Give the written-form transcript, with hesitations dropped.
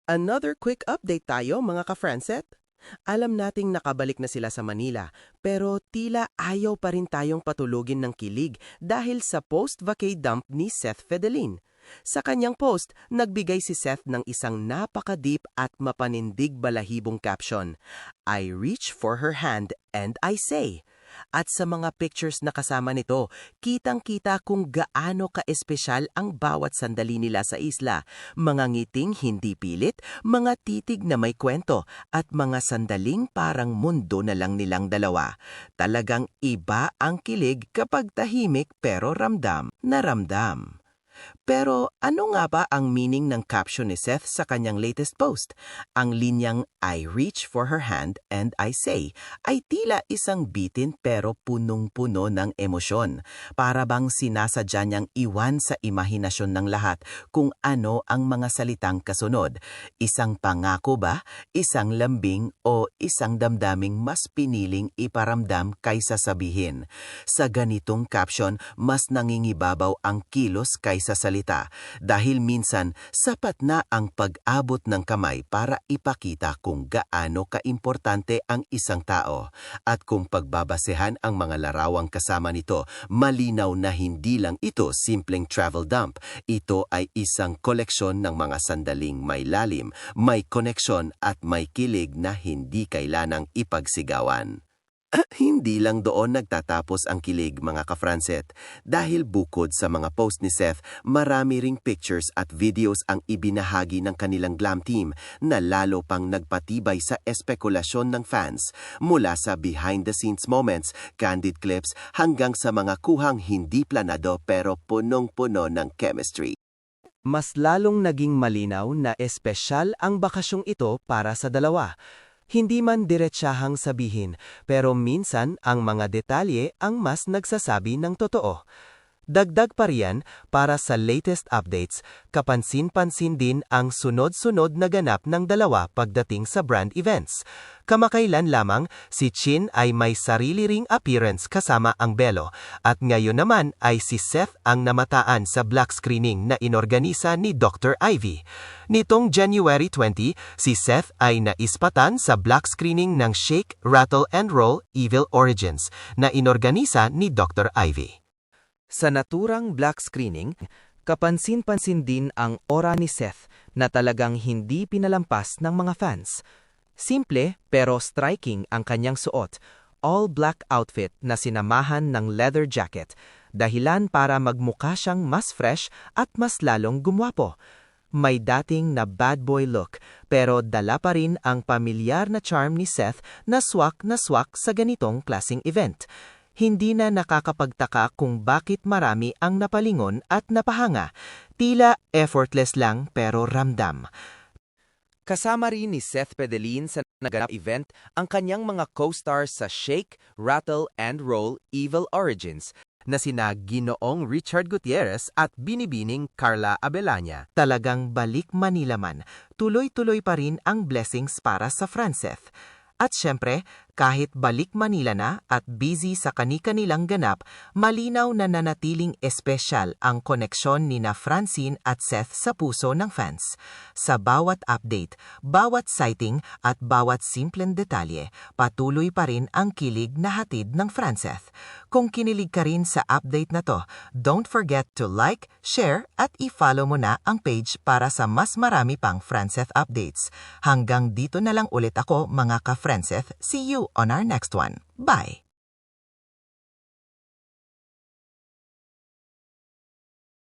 Another quick update tayo mga ka-Franset. Alam nating nakabalik na sila sa Manila, pero tila ayaw pa rin tayong patulugin ng kilig dahil sa post-vacay dump ni Seth Fedelin. Sa kanyang post, nagbigay si Seth ng isang napaka-deep at mapanindig balahibong caption, "I reach for her hand and I say." At sa mga pictures na kasama nito, kitang-kita kung gaano ka-espesyal ang bawat sandali nila sa isla. Mga ngiting hindi pilit, mga titig na may kwento, at mga sandaling parang mundo na lang nilang dalawa. Talagang iba ang kilig kapag tahimik pero ramdam na ramdam. Pero ano nga ba ang meaning ng caption ni Seth sa kanyang latest post? Ang linyang "I reach for her hand and I say" ay tila isang bitin pero punong-puno ng emosyon. Para bang sinasadya niyang iwan sa imahinasyon ng lahat kung ano ang mga salitang kasunod. Isang pangako ba, isang lambing o isang damdaming mas piniling iparamdam kaysa sabihin? Sa ganitong caption, mas nangingibabaw ang kilos kaysa salita dahil minsan sapat na ang pag-abot ng kamay para ipakita kung gaano kaimportante ang isang tao. At kung pagbabasehan ang mga larawang kasama nito, malinaw na hindi lang ito simpleng travel dump. Ito ay isang koleksyon ng mga sandaling may lalim, may koneksyon at may kilig na hindi kailanang ipagsigawan. Hindi lang doon nagtatapos ang kilig mga ka-Franset. Dahil bukod sa mga post ni Seth, marami ring pictures at videos ang ibinahagi ng kanilang glam team na lalo pang nagpatibay sa espekulasyon ng fans. Mula sa behind-the-scenes moments, candid clips, hanggang sa mga kuhang hindi planado pero punong-puno ng chemistry. Mas lalong naging malinaw na espesyal ang bakasyong ito para sa dalawa. Hindi man diretsahang sabihin, pero minsan ang mga detalye ang mas nagsasabi ng totoo. Dagdag pa riyan, para sa latest updates, kapansin-pansin din ang sunod-sunod na ganap ng dalawa pagdating sa brand events. Kamakailan lamang, si Chin ay may sarili ring appearance kasama ang Belo, at ngayon naman ay si Seth ang namataan sa black screening na inorganisa ni Dr. Ivy. Nitong January 20, si Seth ay naispatan sa black screening ng Shake, Rattle and Roll Evil Origins na inorganisa ni Dr. Ivy. Sa naturang black screening, kapansin-pansin din ang aura ni Seth na talagang hindi pinalampas ng mga fans. Simple pero striking ang kanyang suot, all-black outfit na sinamahan ng leather jacket, dahilan para magmukha siyang mas fresh at mas lalong gumwapo. May dating na bad boy look pero dala pa rin ang pamilyar na charm ni Seth na swak sa ganitong klaseng event. Hindi na nakakapagtaka kung bakit marami ang napalingon at napahanga. Tila effortless lang pero ramdam. Kasama rin ni Seth Fedelin sa naganap event ang kanyang mga co-stars sa Shake, Rattle and Roll Evil Origins na sina Ginoong Richard Gutierrez at Binibining Carla Abelanya. Talagang balik Manila man, tuloy-tuloy pa rin ang blessings para sa Franceth. At syempre, kahit balik Manila na at busy sa kani-kanilang ganap, malinaw na nanatiling espesyal ang koneksyon ni na Francine at Seth sa puso ng fans. Sa bawat update, bawat sighting at bawat simpleng detalye, patuloy pa rin ang kilig na hatid ng Franceth. Kung kinilig ka rin sa update na to, don't forget to like, share at i-follow mo na ang page para sa mas marami pang Franceth updates. Hanggang dito na lang ulit ako mga ka-Franceth. See you on our next one. Bye!